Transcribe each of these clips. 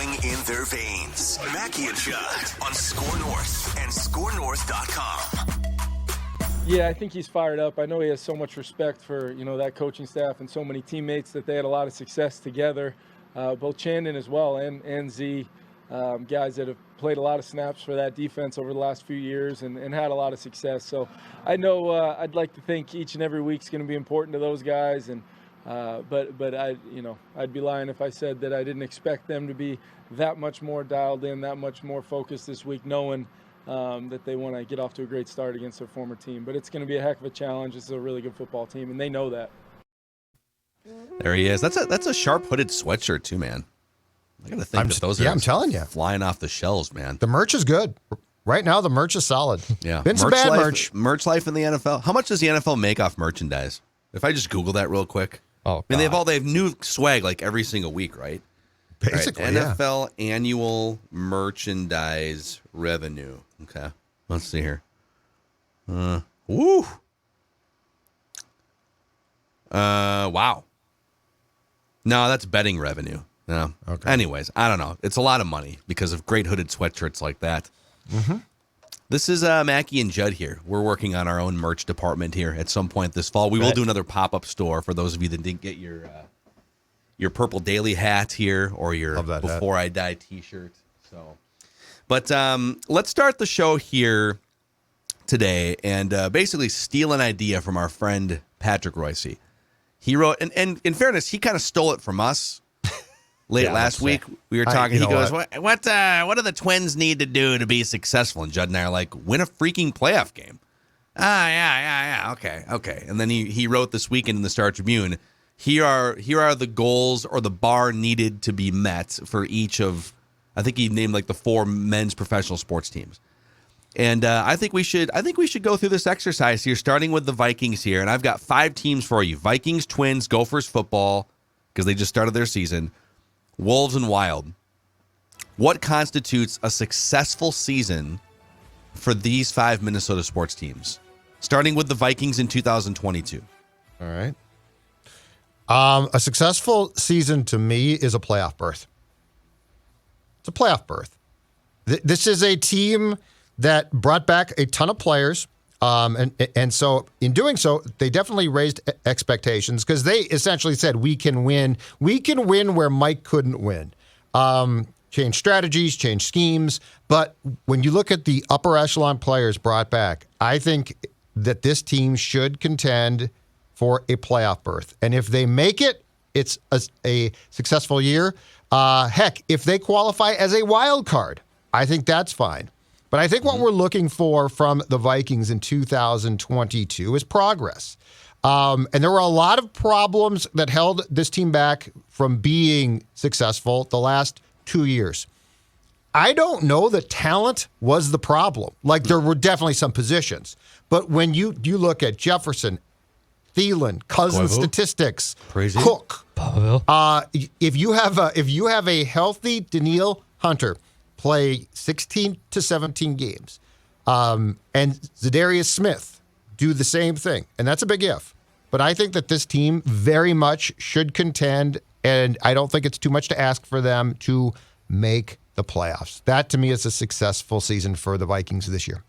flowing in their veins. Mackey and Judd on Score North and ScoreNorth.com. Yeah, I think he's fired up. I know he has so much respect for, that coaching staff and so many teammates that they had a lot of success together. Both Chandon as well and Z, guys that have played a lot of snaps for that defense over the last few years and had a lot of success. So I know I'd like to think each and every week's going to be important to those guys. And but I'd be lying if I said that I didn't expect them to be that much more dialed in, that much more focused this week, knowing that they want to get off to a great start against their former team. But it's going to be a heck of a challenge. This is a really good football team, and they know that. There he is. That's a sharp hooded sweatshirt too, man. I gotta think that those are I'm telling you, flying off the shelves, man. The merch is good. Right now, the merch is solid. Yeah. Been some bad merch. Merch life in the NFL. How much does the NFL make off merchandise? If I just Google that real quick. Oh, I mean, they have new swag like every single week, right? Basically, right. NFL annual merchandise revenue. Okay. Let's see here. Woo. Wow. No, that's betting revenue. No. Okay. Anyways, I don't know. It's a lot of money because of great hooded sweatshirts like that. Mm-hmm. This is Mackey and Judd here. We're working on our own merch department here at some point this fall. We will do another pop-up store for those of you that didn't get your Purple Daily hat here or your Before I Die t-shirt. So, but let's start the show here today and basically steal an idea from our friend Patrick Royce. He wrote, and in fairness, he kind of stole it from us. Last week, we were talking. He goes, "What do the Twins need to do to be successful?" And Judd and I are like, "Win a freaking playoff game." Yeah. Okay. And then he wrote this weekend in the Star Tribune. Here are the goals or the bar needed to be met for each of. I think he named like the 4 men's professional sports teams. And I think we should go through this exercise here, starting with the Vikings here. And I've got 5 teams for you: Vikings, Twins, Gophers, football, because they just started their season. Wolves and Wild. What constitutes a successful season for these 5 Minnesota sports teams? Starting with the Vikings in 2022. All right. A successful season to me is a playoff berth. It's a playoff berth. This is a team that brought back a ton of players. And so in doing so, they definitely raised expectations because they essentially said, we can win. We can win where Mike couldn't win. Change strategies, change schemes. But when you look at the upper echelon players brought back, I think that this team should contend for a playoff berth. And if they make it, it's a successful year. Heck, if they qualify as a wild card, I think that's fine. But I think what we're looking for from the Vikings in 2022 is progress. And there were a lot of problems that held this team back from being successful the last 2 years. I don't know that talent was the problem. Like, there were definitely some positions. But when you look at Jefferson, Thielen, Cousins statistics, Crazy. Cook, if you have a healthy Danielle Hunter, play 16 to 17 games. And Zadarius Smith do the same thing. And that's a big if. But I think that this team very much should contend, and I don't think it's too much to ask for them to make the playoffs. That, to me, is a successful season for the Vikings this year.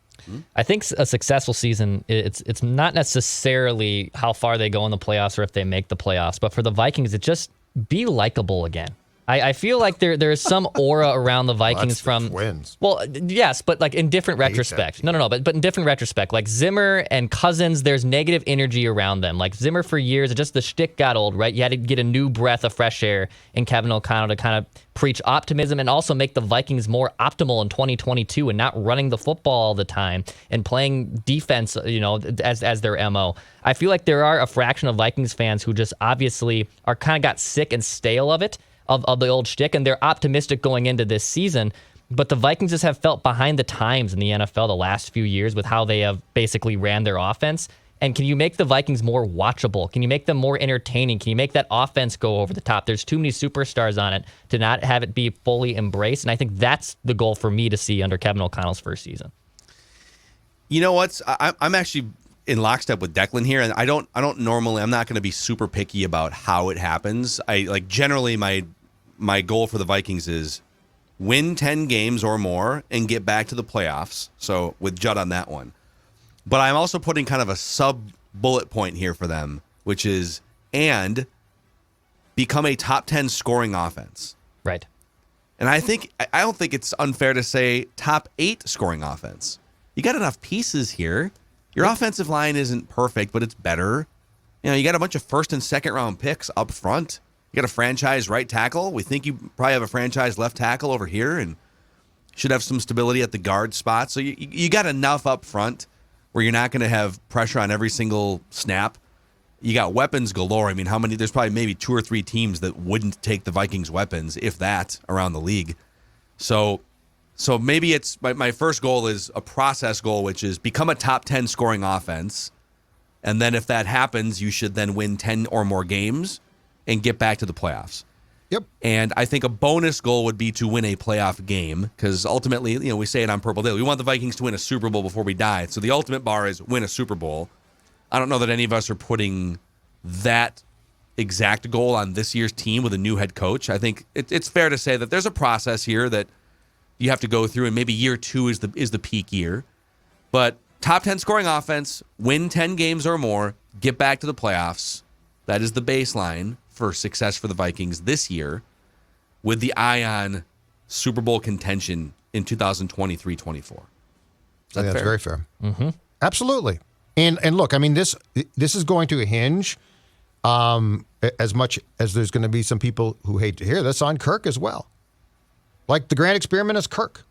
I think a successful season, it's not necessarily how far they go in the playoffs or if they make the playoffs, but for the Vikings, it just be likable again. I feel like there is some aura around the Vikings from Twins. Well, yes, but like in different retrospect. No, but in different retrospect. Like Zimmer and Cousins, there's negative energy around them. Like Zimmer for years, just the shtick got old, right? You had to get a new breath of fresh air in Kevin O'Connell to kind of preach optimism and also make the Vikings more optimal in 2022 and not running the football all the time and playing defense, as their MO. I feel like there are a fraction of Vikings fans who just obviously are kind of got sick and stale of it. Of the old shtick, and they're optimistic going into this season. But the Vikings just have felt behind the times in the NFL the last few years with how they have basically ran their offense. And can you make the Vikings more watchable? Can you make them more entertaining? Can you make that offense go over the top? There's too many superstars on it to not have it be fully embraced. And I think that's the goal for me to see under Kevin O'Connell's first season. You know what? I'm actually in lockstep with Declan here, and I don't normally. I'm not going to be super picky about how it happens. Generally my goal for the Vikings is win 10 games or more, and get back to the playoffs. So with Judd on that one. But I'm also putting kind of a sub-bullet point here for them, which is, and become a top 10 scoring offense. Right. And I don't think it's unfair to say top 8 scoring offense. You got enough pieces here. Your offensive line isn't perfect, but it's better. You know, you got a bunch of first and second round picks up front. You got a franchise right tackle. We think you probably have a franchise left tackle over here and should have some stability at the guard spot. So you got enough up front where you're not going to have pressure on every single snap. You got weapons galore. I mean, how many? There's probably maybe 2 or 3 teams that wouldn't take the Vikings' weapons, if that, around the league. So maybe it's my first goal is a process goal, which is become a top 10 scoring offense. And then if that happens, you should then win 10 or more games and get back to the playoffs. Yep. And I think a bonus goal would be to win a playoff game, because ultimately, you know, we say it on Purple Daily, we want the Vikings to win a Super Bowl before we die. So the ultimate bar is win a Super Bowl. I don't know that any of us are putting that exact goal on this year's team with a new head coach. I think it's fair to say that there's a process here that you have to go through, and maybe year 2 is the peak year. But top 10 scoring offense, win 10 games or more, get back to the playoffs. That is the baseline for success for the Vikings this year, with the eye on Super Bowl contention in 2023-24. That's very fair. Mm-hmm. Absolutely. And look, I mean, this is going to hinge, as much as there's going to be some people who hate to hear this, on Kirk as well. Like, the grand experiment is Kirk.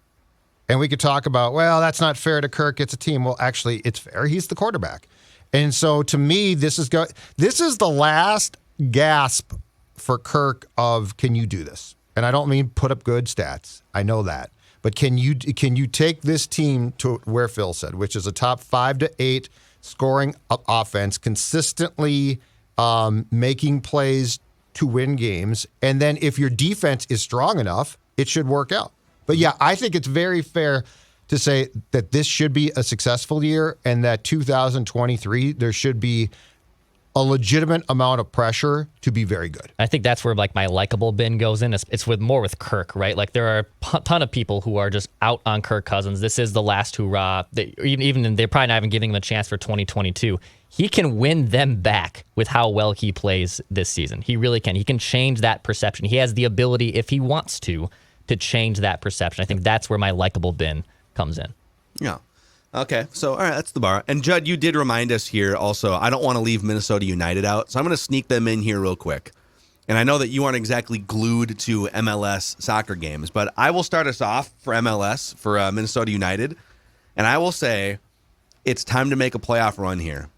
And we could talk about, well, that's not fair to Kirk. It's a team. Well, actually, it's fair. He's the quarterback. And so, to me, this is the last gasp for Kirk of, can you do this? And I don't mean put up good stats. I know that. But can you take this team to where Phil said, which is a top 5 to 8 scoring offense, consistently making plays to win games, and then if your defense is strong enough, it should work out. But yeah, I think it's very fair to say that this should be a successful year, and that 2023, there should be a legitimate amount of pressure to be very good. I think that's where like my likable bin goes in. It's more with Kirk, right? Like, there are a ton of people who are just out on Kirk Cousins. This is the last hurrah. Even they're probably not even giving him a chance for 2022. He can win them back with how well he plays this season. He really can. He can change that perception. He has the ability, if he wants to change that perception. I think that's where my likable bin comes in. Yeah. Okay, so all right, that's the bar. And Judd, you did remind us here also, I don't want to leave Minnesota United out, so I'm going to sneak them in here real quick. And I know that you aren't exactly glued to MLS soccer games, but I will start us off for MLS, for Minnesota United. And I will say it's time to make a playoff run here.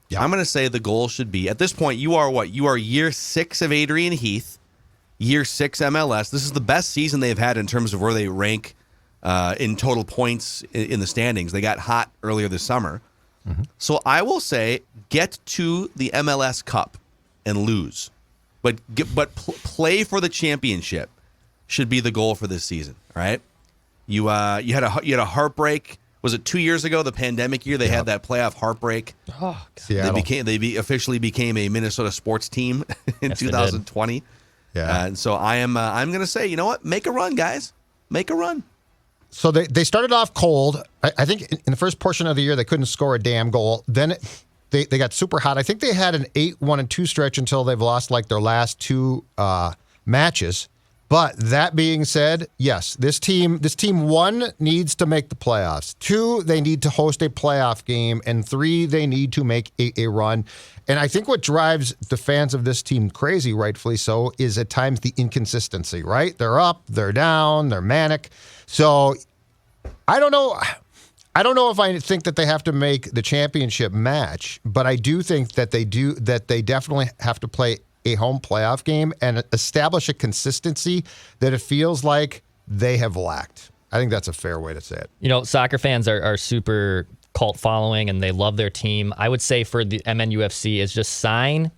Yeah. I'm going to say the goal should be, at this point, you are what? You are year 6 of Adrian Heath, year 6 MLS. This is the best season they've had in terms of where they rank in total points in the standings. They got hot earlier this summer. Mm-hmm. So I will say get to the MLS Cup and lose. But play for the championship should be the goal for this season, all right? You had a heartbreak. Was it 2 years ago, the pandemic year? They had that playoff heartbreak. Oh, They officially became a Minnesota sports team in 2020. Yeah. And so I'm going to say, you know what? Make a run, guys. Make a run. So they started off cold. I think in the first portion of the year, they couldn't score a damn goal. Then they got super hot. I think they had an 8-1-2 stretch until they've lost like their last 2 matches. But that being said, yes, this team, 1, needs to make the playoffs. 2, they need to host a playoff game. And 3, they need to make a run. And I think what drives the fans of this team crazy, rightfully so, is at times the inconsistency, right? They're up, they're down, they're manic. So I don't know if I think that they have to make the championship match, but I do think that they definitely have to play a home playoff game and establish a consistency that it feels like they have lacked. I think that's a fair way to say it. You know, soccer fans are super cult following and they love their team. I would say for the MNUFC is just sign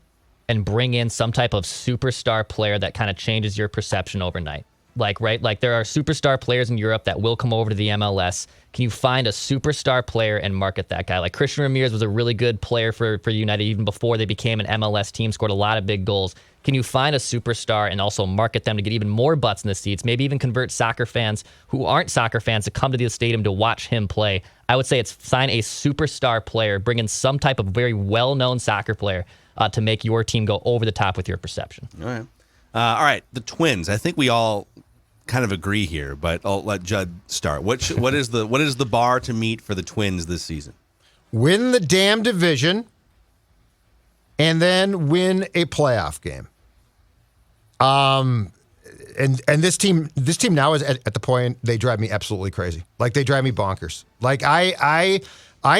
and bring in some type of superstar player that kind of changes your perception overnight. Like, right? Like, there are superstar players in Europe that will come over to the MLS. Can you find a superstar player and market that guy? Like, Christian Ramirez was a really good player for United even before they became an MLS team, scored a lot of big goals. Can you find a superstar and also market them to get even more butts in the seats? Maybe even convert soccer fans who aren't soccer fans to come to the stadium to watch him play. I would say it's sign a superstar player, bring in some type of very well-known soccer player to make your team go over the top with your perception. All right, the Twins. I think we all kind of agree here, but I'll let Judd start. What is the bar to meet for the Twins this season? Win the damn division, and then win a playoff game. And this team now is at the point they drive me absolutely crazy. Like, they drive me bonkers. Like, I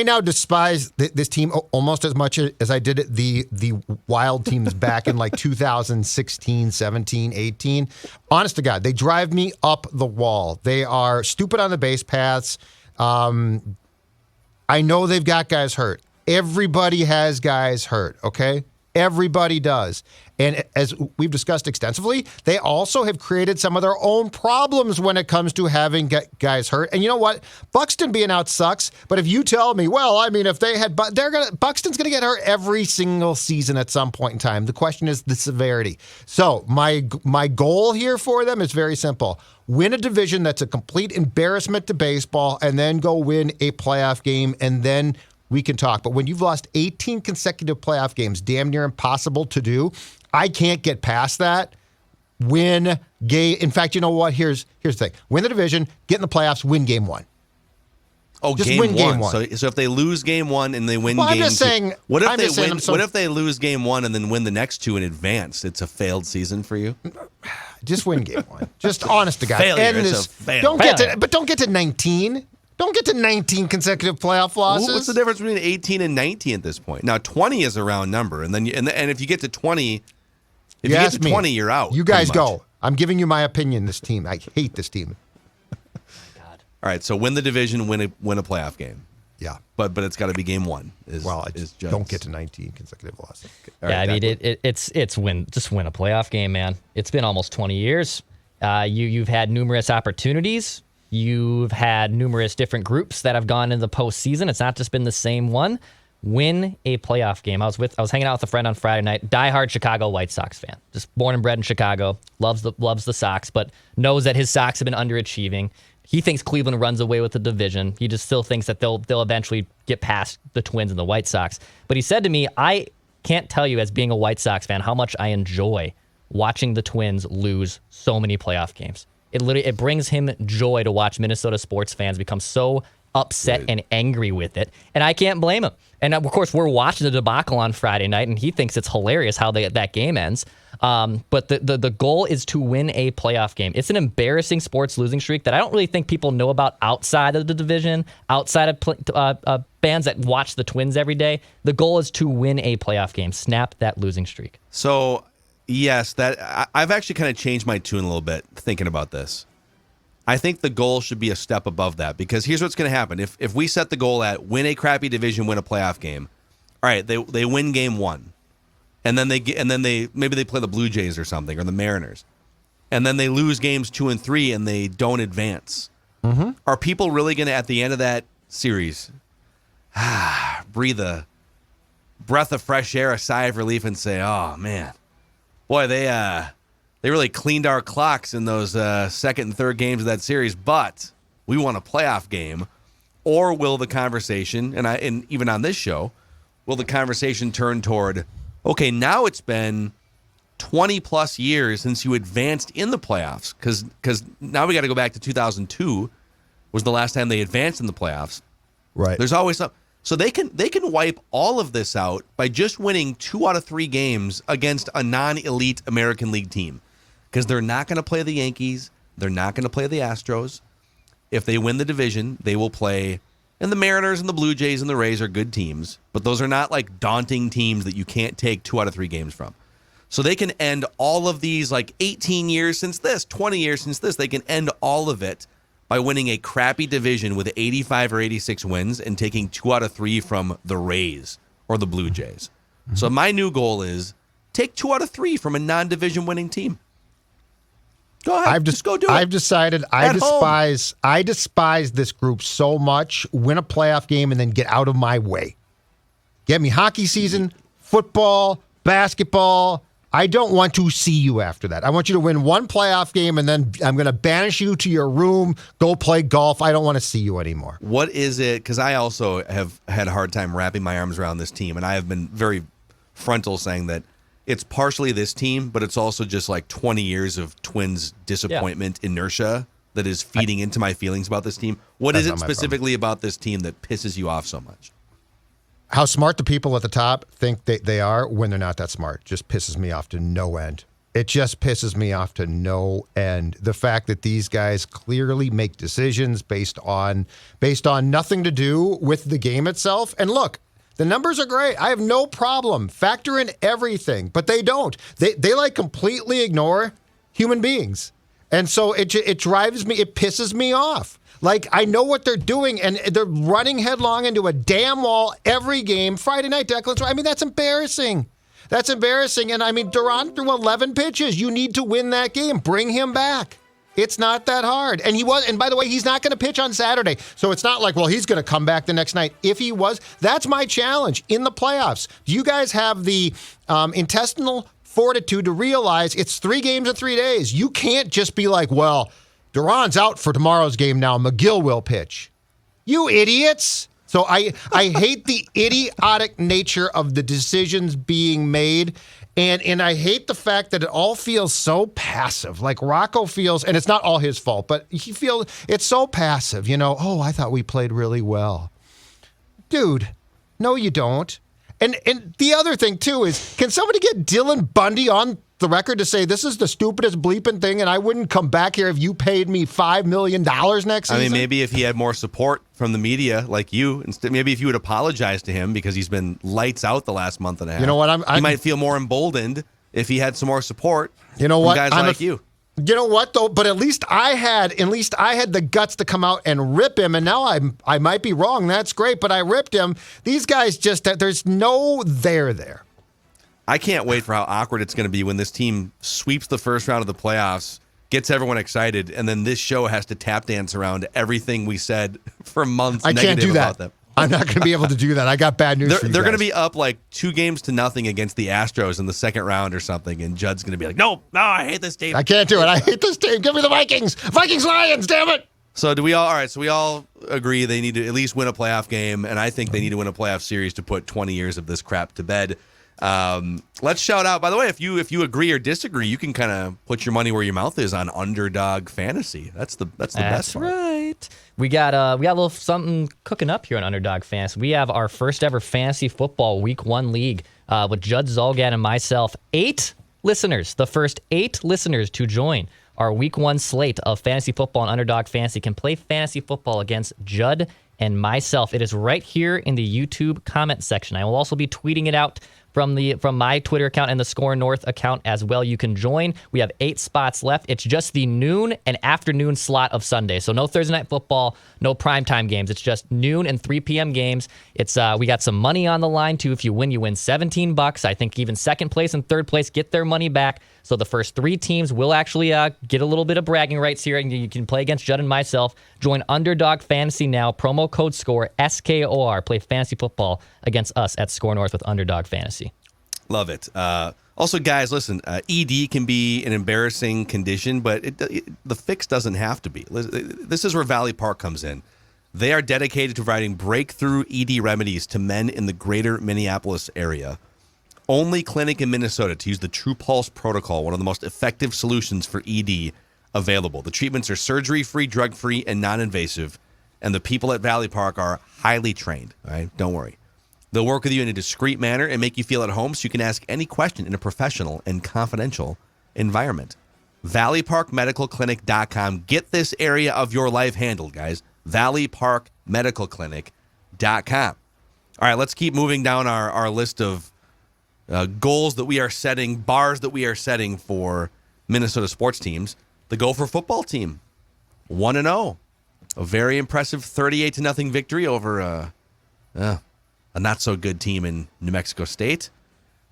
now despise this team almost as much as I did the Wild teams back in like 2016, 17, 18. Honest to God, they drive me up the wall. They are stupid on the base paths. I know they've got guys hurt. Everybody has guys hurt, okay? Everybody does. And as we've discussed extensively, they also have created some of their own problems when it comes to having guys hurt. And you know what? Buxton being out sucks. But if you tell me, well, I mean, if they had, Buxton's going to get hurt every single season at some point in time. The question is the severity. So my goal here for them is very simple. Win a division that's a complete embarrassment to baseball, and then go win a playoff game, and then we can talk. But when you've lost 18 consecutive playoff games, damn near impossible to do, I can't get past that. Win game. In fact, you know what? Here's the thing. Win the division, get in the playoffs, win game one. Oh, just win game one. So if they lose game one and they win game two, I'm just saying, what if they lose game one and then win the next two in advance? It's a failed season for you. Just win game one. Just honest to God. Failure. It's a failure. Don't get to 19. Don't get to 19 consecutive playoff losses. What's the difference between 18 and 19 at this point? Now, 20 is a round number, and then and if you get to 20, you're out. You guys go. I'm giving you my opinion. This team, I hate this team. God. All right, so win the division, win a playoff game. Yeah, but it's got to be game one. Don't get to 19 consecutive losses. Yeah, I mean it's win. Just win a playoff game, man. It's been almost 20 years. You've had numerous opportunities. You've had numerous different groups that have gone into the postseason. It's not just been the same one. Win a playoff game. I was hanging out with a friend on Friday night, diehard Chicago White Sox fan. Just born and bred in Chicago, loves the Sox, but knows that his Sox have been underachieving. He thinks Cleveland runs away with the division. He just still thinks that they'll eventually get past the Twins and the White Sox. But he said to me, I can't tell you as being a White Sox fan how much I enjoy watching the Twins lose so many playoff games. It brings him joy to watch Minnesota sports fans become so upset and angry with it, and I can't blame him. And of course, we're watching the debacle on Friday night, and he thinks it's hilarious how that game ends. But the goal is to win a playoff game. It's an embarrassing sports losing streak that I don't really think people know about outside of the division, outside of fans that watch the Twins every day. The goal is to win a playoff game, snap that losing streak. So. Yes, I've actually kind of changed my tune a little bit thinking about this. I think the goal should be a step above that, because here's what's going to happen. If we set the goal at win a crappy division, win a playoff game, all right, they win game one, and then maybe they play the Blue Jays or something, or the Mariners, and then they lose games 2 and 3 and they don't advance. Mm-hmm. Are people really going to, at the end of that series, breathe a breath of fresh air, a sigh of relief, and say, "Oh man, boy, they really cleaned our clocks in those second and third games of that series, but we won a playoff game"? Or will the conversation, and even on this show, will the conversation turn toward, okay, now it's been 20 plus years since you advanced in the playoffs, because now we got to go back to 2002 was the last time they advanced in the playoffs. Right. There's always some. So they can wipe all of this out by just winning 2 out of 3 games against a non-elite American League team, because they're not going to play the Yankees. They're not going to play the Astros. If they win the division, they will play, and the Mariners and the Blue Jays and the Rays are good teams, but those are not like daunting teams that you can't take 2 out of 3 games from. So they can end all of these, like 18 years since this, 20 years since this, they can end all of it by winning a crappy division with 85 or 86 wins and taking 2 out of 3 from the Rays or the Blue Jays. Mm-hmm. So my new goal is take 2 out of 3 from a non-division winning team. Go ahead. Just go do it. I've decided I despise this group so much. Win a playoff game and then get out of my way. Get me hockey season, football, basketball. I don't want to see you after that. I want you to win one playoff game, and then I'm going to banish you to your room, go play golf. I don't want to see you anymore. What is it? Because I also have had a hard time wrapping my arms around this team, and I have been very frontal saying that it's partially this team, but it's also just like 20 years of Twins disappointment, inertia that is feeding into my feelings about this team. What is it specifically about this team that pisses you off so much? How smart the people at the top think they are when they're not that smart just pisses me off to no end. It just pisses me off to no end. The fact that these guys clearly make decisions based on nothing to do with the game itself. And look, the numbers are great. I have no problem. Factor in everything, but they don't. They like completely ignore human beings. And so it drives me, it pisses me off. Like, I know what they're doing, and they're running headlong into a damn wall every game. Friday night, Declan. I mean, that's embarrassing. That's embarrassing. And, I mean, Duran threw 11 pitches. You need to win that game. Bring him back. It's not that hard. And and by the way, he's not going to pitch on Saturday. So it's not like, well, he's going to come back the next night. If he was, that's my challenge in the playoffs. Do you guys have the intestinal fortitude to realize it's 3 games in 3 days? You can't just be like, well, Duran's out for tomorrow's game now. McGill will pitch. You idiots. So I hate the idiotic nature of the decisions being made. And I hate the fact that it all feels so passive. Like Rocco feels, and it's not all his fault, but he feels it's so passive. You know, oh, I thought we played really well. Dude, no, you don't. And the other thing, too, is can somebody get Dylan Bundy on the record to say this is the stupidest bleeping thing and I wouldn't come back here if you paid me $5 million next season? I mean, maybe if he had more support from the media like you, instead, maybe if you would apologize to him because he's been lights out the last month and a half. You know what? He might feel more emboldened if he had some more support. You know what? From guys like you. You know what though? But at least I had the guts to come out and rip him. And now I might be wrong. That's great, but I ripped him. These guys there's no there. I can't wait for how awkward it's going to be when this team sweeps the first round of the playoffs, gets everyone excited, and then this show has to tap dance around everything we said for months. I can't do that. I'm not going to be able to do that. I got bad news for you They're going to guys. be up like 2-0 against the Astros in the second round or something, and Judd's going to be like, no, I hate this team. I can't do it. I hate this team. Give me the Vikings. Vikings Lions, damn it. So do we all? All right, so we all agree they need to at least win a playoff game, and I think they need to win a playoff series to put 20 years of this crap to bed. Let's shout out. By the way, if you agree or disagree, you can kind of put your money where your mouth is on Underdog Fantasy. That's the best part. That's right. We got a little something cooking up here on Underdog Fantasy. We have our first ever fantasy football Week 1 league with Judd Zolgan and myself. 8 listeners, the first 8 listeners to join our Week 1 slate of fantasy football and Underdog Fantasy can play fantasy football against Judd and myself. It is right here in the YouTube comment section. I will also be tweeting it out from my Twitter account and the Score North account as well. You can join. We have 8 spots left. It's just the noon and afternoon slot of Sunday. So no Thursday night football, no primetime games. It's just noon and 3 p.m. games. It's we got some money on the line too. If you win $17. I think even second place and third place get their money back. So the first 3 teams will actually get a little bit of bragging rights here, and you can play against Judd and myself. Join Underdog Fantasy now. Promo code SCORE, SKOR. Play fantasy football against us at Score North with Underdog Fantasy. Love it. Also, guys, listen, ED can be an embarrassing condition, but the fix doesn't have to be. This is where Valley Park comes in. They are dedicated to providing breakthrough ED remedies to men in the greater Minneapolis area. Only clinic in Minnesota to use the True Pulse protocol, one of the most effective solutions for ED available. The treatments are surgery-free, drug-free, and non-invasive, and the people at Valley Park are highly trained. All right, don't worry. They'll work with you in a discreet manner and make you feel at home so you can ask any question in a professional and confidential environment. ValleyParkMedicalClinic.com. Get this area of your life handled, guys. ValleyParkMedicalClinic.com. All right, let's keep moving down our list of goals that we are setting, bars that we are setting for Minnesota sports teams. The Gopher football team, 1-0. A very impressive 38-0 victory over a not-so-good team in New Mexico State.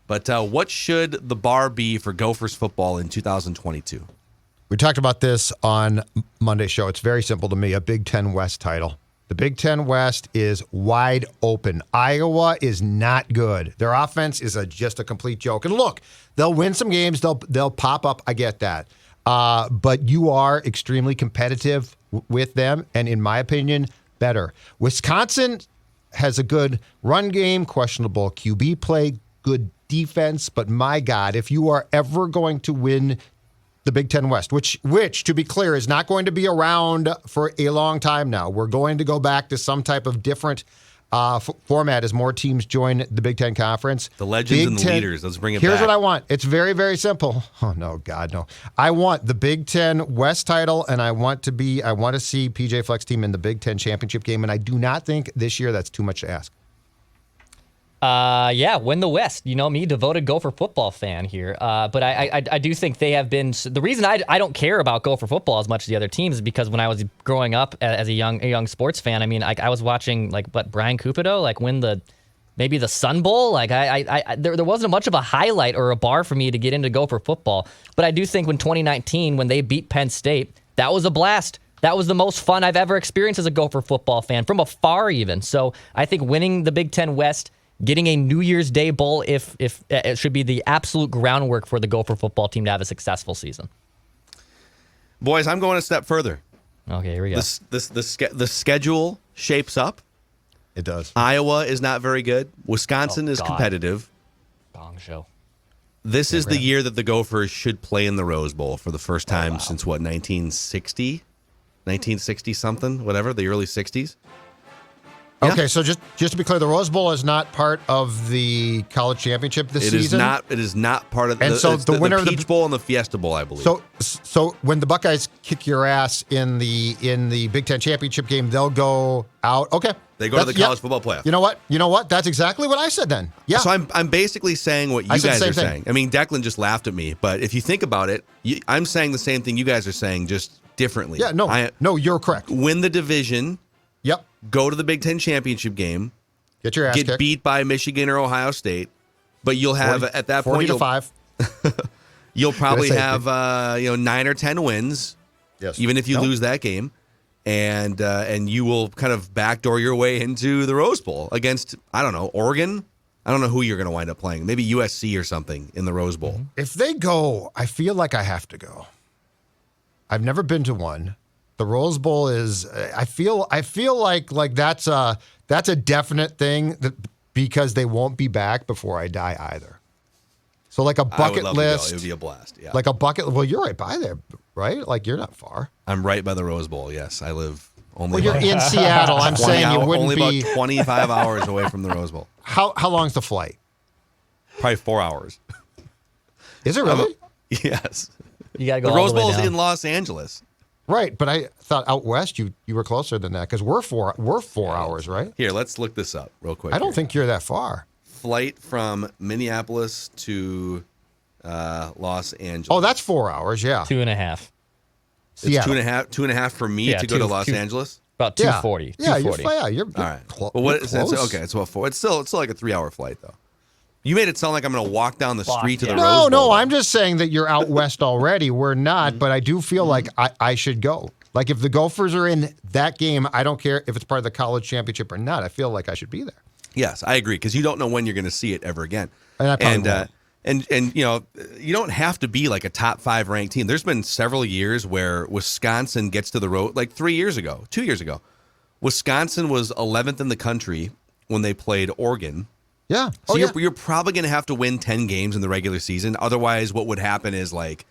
But what should the bar be for Gophers football in 2022? We talked about this on Monday's show. It's very simple to me. A Big Ten West title. The Big Ten West is wide open. Iowa is not good. Their offense is just a complete joke. And look, they'll win some games. They'll pop up. I get that. But you are extremely competitive with them, and in my opinion, better. Wisconsin has a good run game, questionable QB play, good defense. But my God, if you are ever going to win the Big Ten West, which, to be clear, is not going to be around for a long time now. We're going to go back to some type of different format as more teams join the Big Ten Conference. The legends and the leaders. Let's bring it back. Here's what I want. It's very, very simple. Oh, no, God, no. I want the Big Ten West title, and I want to see PJ Fleck's team in the Big Ten championship game, and I do not think this year that's too much to ask. Yeah, win the West. You know me, devoted Gopher football fan here. But I do think they have been. The reason I don't care about Gopher football as much as the other teams is because when I was growing up as a young sports fan, I mean, I was watching Brian Cupido win maybe the Sun Bowl. There wasn't much of a highlight or a bar for me to get into Gopher football. But I do think when 2019, when they beat Penn State, that was a blast. That was the most fun I've ever experienced as a Gopher football fan, from afar even. So I think winning the Big Ten West, getting a New Year's Day bowl, if it should be the absolute groundwork for the Gopher football team to have a successful season. Boys, I'm going a step further. Okay, here we go. The schedule shapes up. It does. Iowa is not very good. Wisconsin is competitive. Gong show. This is the year that the Gophers should play in the Rose Bowl for the first time since 1960? 1960 something, whatever, the early 60s. Yeah. Okay, so just to be clear, the Rose Bowl is not part of the college championship this season? It is not part of and so the winner of the Peach Bowl and the Fiesta Bowl, I believe. So when the Buckeyes kick your ass in the Big Ten championship game, they'll go out. Okay. They go to the college football playoff. You know what? That's exactly what I said then. Yeah. So I'm basically saying what you guys are saying. I mean, Declan just laughed at me, but if you think about it, I'm saying the same thing you guys are saying, just differently. Yeah, no, you're correct. Win the division. Yep. Go to the Big Ten championship game. Get your ass kicked. Beat by Michigan or Ohio State, but you'll have at that point 40-5. You'll probably have 9 or 10 wins. Yes. Even if you lose that game, and you will kind of backdoor your way into the Rose Bowl against, I don't know, Oregon. I don't know who you're going to wind up playing. Maybe USC or something in the Rose Bowl. If they go, I feel like I have to go. I've never been to one. The Rose Bowl is. I feel like that's a definite thing because they won't be back before I die either. So like a bucket list. It would be a blast. Yeah. Like a bucket. Well, you're right by there, right? Like you're not far. I'm right by the Rose Bowl. Yes, I live only. Well, you're in Seattle. I'm saying you wouldn't only be about 25 hours away from the Rose Bowl. How long's the flight? Probably 4 hours. Is it really? Yes. You got to go. The all Rose the way Bowl is down. in Los Angeles. Right, but I thought out west you were closer than that because we're 4 hours, right? Here, let's look this up real quick. I don't think you're that far. Flight from Minneapolis to Los Angeles. Oh, that's 4 hours. Yeah, 2.5. It's 2.5 for me to go to Los Angeles. About 240. Yeah, 240. you're all right. close. Well, it's okay. It's about 4. It's still like a 3-hour flight though. You made it sound like I'm going to walk down the street to the Rose Bowl. No, I'm just saying that you're out west already. We're not, but I do feel like I should go. Like if the Gophers are in that game, I don't care if it's part of the college championship or not. I feel like I should be there. Yes, I agree because you don't know when you're going to see it ever again. And I probably won't. And you don't have to be like a top 5 ranked team. There's been several years where Wisconsin gets to the road, like 2 years ago. Wisconsin was 11th in the country when they played Oregon. Yeah. So you're probably going to have to win 10 games in the regular season. Otherwise, what would happen is like,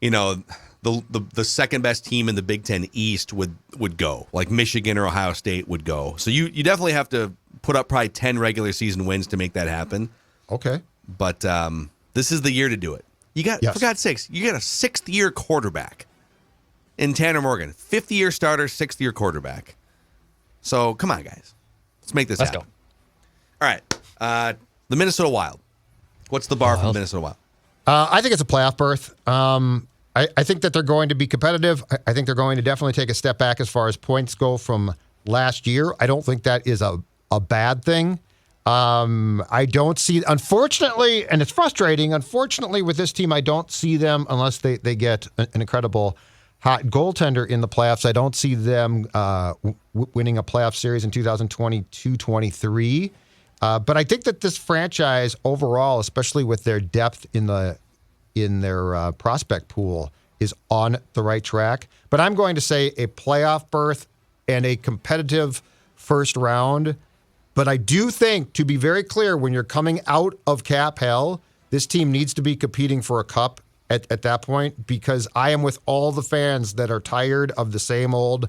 the second best team in the Big Ten East would go. Like Michigan or Ohio State would go. So you definitely have to put up probably 10 regular season wins to make that happen. Okay. But this is the year to do it. For God's sakes, you got a 6th-year quarterback in Tanner Morgan. 5th-year starter, 6th-year quarterback. So come on, guys. Let's make this happen. Let's go. All right. The Minnesota Wild. What's the bar for the Minnesota Wild? I think it's a playoff berth. I think that they're going to be competitive. I think they're going to definitely take a step back as far as points go from last year. I don't think that is a bad thing. I don't see, unfortunately, and it's frustrating, unfortunately with this team, I don't see them, unless they get an incredible hot goaltender in the playoffs, I don't see them winning a playoff series in 2022-23. But I think that this franchise overall, especially with their depth in their prospect pool, is on the right track. But I'm going to say a playoff berth and a competitive first round. But I do think, to be very clear, when you're coming out of cap hell, this team needs to be competing for a cup at that point, because I am with all the fans that are tired of the same old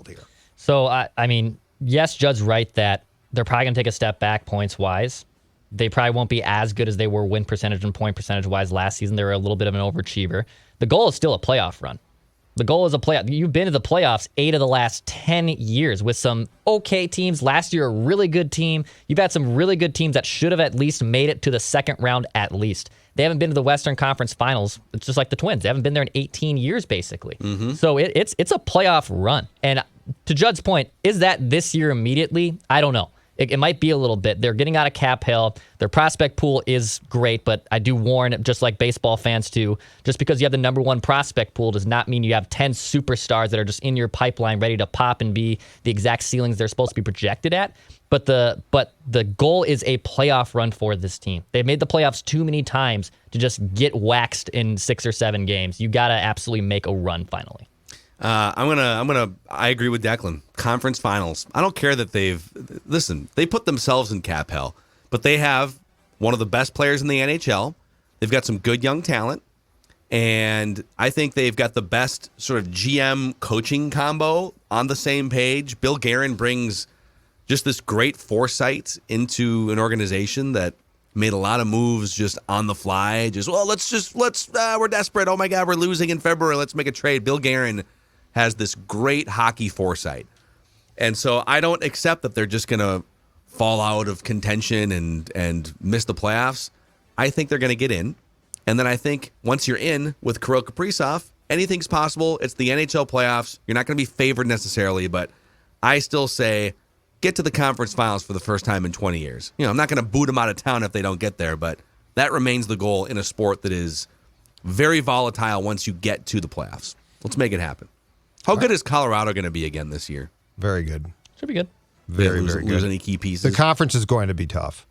here. So, I mean, yes, Judd's right that they're probably going to take a step back points-wise. They probably won't be as good as they were win percentage and point percentage-wise last season. They were a little bit of an overachiever. The goal is still a playoff run. The goal is a playoff. You've been to the playoffs 8 of the last 10 years with some okay teams. Last year, a really good team. You've had some really good teams that should have at least made it to the second round at least. They haven't been to the Western Conference Finals. It's just like the Twins. They haven't been there in 18 years, basically. So it's a playoff run. And to Judd's point, is that this year immediately? I don't know. It might be a little bit. They're getting out of cap hell. Their prospect pool is great, but I do warn, just like baseball fans too, just because you have the number one prospect pool does not mean you have 10 superstars that are just in your pipeline ready to pop and be the exact ceilings they're supposed to be projected at. But the goal is a playoff run for this team. They've made the playoffs too many times to just get waxed in 6 or 7 games. You got to absolutely make a run finally. I agree with Declan. Conference finals. I don't care that they put themselves in cap hell, but they have one of the best players in the NHL. They've got some good young talent, and I think they've got the best sort of GM coaching combo on the same page. Bill Guerin brings just this great foresight into an organization that made a lot of moves just on the fly. We're desperate. Oh my God, we're losing in February. Let's make a trade. Bill Guerin has this great hockey foresight. And so I don't accept that they're just going to fall out of contention and miss the playoffs. I think they're going to get in. And then I think once you're in with Kirill Kaprizov, anything's possible. It's the NHL playoffs. You're not going to be favored necessarily, but I still say get to the conference finals for the first time in 20 years. I'm not going to boot them out of town if they don't get there, but that remains the goal in a sport that is very volatile once you get to the playoffs. Let's make it happen. How good is Colorado going to be again this year? Very good. Should be good. Very good. Lose any key pieces? The conference is going to be tough.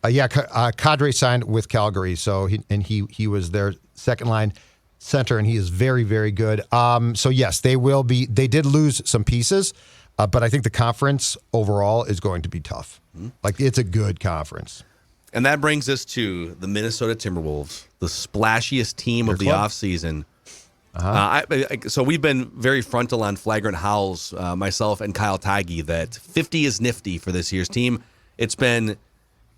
Kadri signed with Calgary, so he was their second line center, and he is very, very good. So yes, they will be. They did lose some pieces, but I think the conference overall is going to be tough. Like, it's a good conference. And that brings us to the Minnesota Timberwolves, the splashiest team of the offseason. So we've been very frontal on Flagrant Howls, myself and Kyle Tigey, that 50 is nifty for this year's team. It's been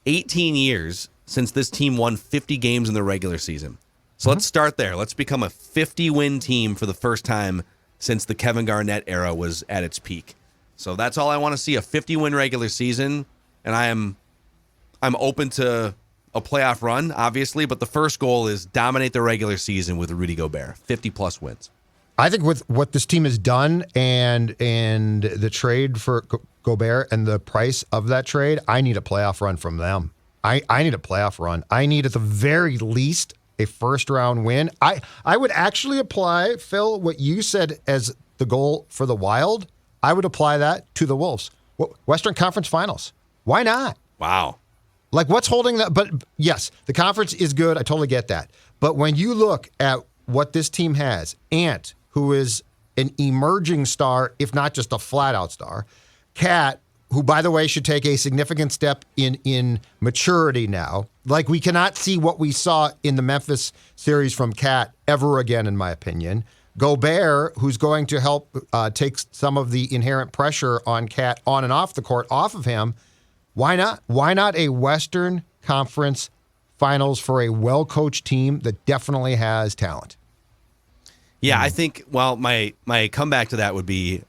18 years since this team won 50 games in the regular season. So let's start there. Let's become a 50-win team for the first time since the Kevin Garnett era was at its peak. So that's all I want to see, a 50-win regular season. And I'm open to a playoff run, obviously, but the first goal is dominate the regular season with Rudy Gobert, 50-plus wins. I think with what this team has done and the trade for Gobert and the price of that trade, I need a playoff run from them. I need a playoff run. I need, at the very least, a first-round win. I would actually apply, Phil, what you said as the goal for the Wild. I would apply that to the Wolves. Western Conference Finals. Why not? Wow. Like, what's holding that? But yes, the conference is good. I totally get that. But when you look at what this team has, Ant, who is an emerging star, if not just a flat-out star, Cat, who, by the way, should take a significant step in maturity now. Like, we cannot see what we saw in the Memphis series from Cat ever again, in my opinion. Gobert, who's going to help take some of the inherent pressure on Cat on and off the court off of him. Why not? Why not a Western Conference Finals for a well-coached team that definitely has talent? Yeah, I think, well, my comeback to that would be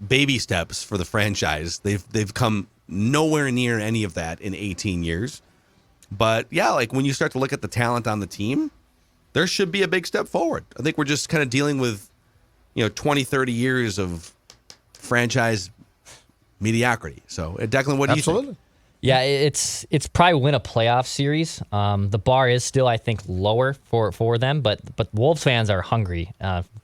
baby steps for the franchise. They've come nowhere near any of that in 18 years. But yeah, like when you start to look at the talent on the team, there should be a big step forward. I think we're just kind of dealing with, 20, 30 years of franchise mediocrity. So, Declan, what do you think? Yeah, it's probably win a playoff series. The bar is still, I think, lower for them, but Wolves fans are hungry,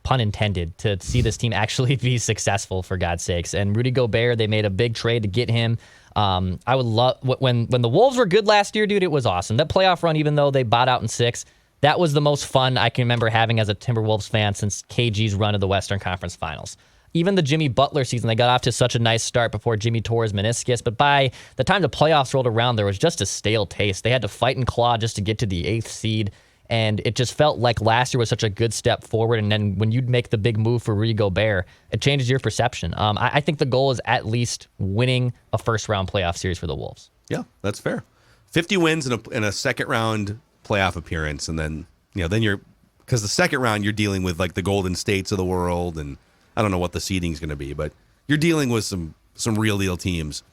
pun intended, to see this team actually be successful, for God's sakes. And Rudy Gobert, they made a big trade to get him. I would love when the Wolves were good last year, dude. It was awesome. That playoff run, even though they bowed out in 6, that was the most fun I can remember having as a Timberwolves fan since KG's run of the Western Conference Finals. Even the Jimmy Butler season, they got off to such a nice start before Jimmy tore his meniscus. But by the time the playoffs rolled around, there was just a stale taste. They had to fight and claw just to get to the 8th seed. And it just felt like last year was such a good step forward. And then when you'd make the big move for Rudy Gobert, it changes your perception. I think the goal is at least winning a first-round playoff series for the Wolves. Yeah, that's fair. 50 wins in a second-round playoff appearance. And then, then you're – because the second round, you're dealing with, like, the Golden States of the world, and I don't know what the seeding is going to be, but you're dealing with some real deal teams.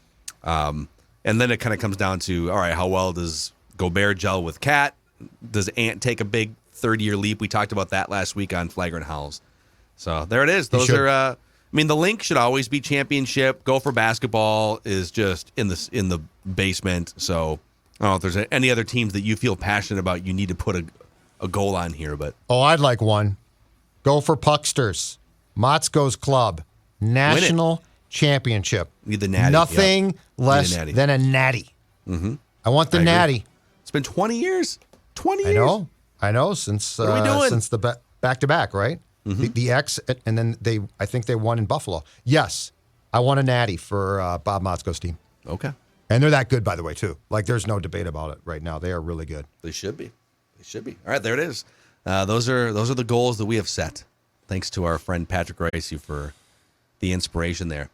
And then it kind of comes down to, all right, how well does Gobert gel with Cat? Does Ant take a big third-year leap? We talked about that last week on Flagrant Howls. So there it is. Those are, the link should always be championship. Gopher basketball is just in the basement. So I don't know if there's any other teams that you feel passionate about. You need to put a goal on here, but I'd like one. Gopher Pucksters. Motzko's Club, National Championship. Need the natty. Nothing less than a natty. Mm-hmm. I want the natty. It's been 20 years. 20 years. I know. Since what are we doing? Since the back-to-back, right? Mm-hmm. The X, and then I think they won in Buffalo. Yes, I want a natty for Bob Motzko's team. Okay. And they're that good, by the way, too. Like, there's no debate about it right now. They are really good. They should be. All right, there it is. Those are the goals that we have set. Thanks to our friend Patrick Ricey for the inspiration there.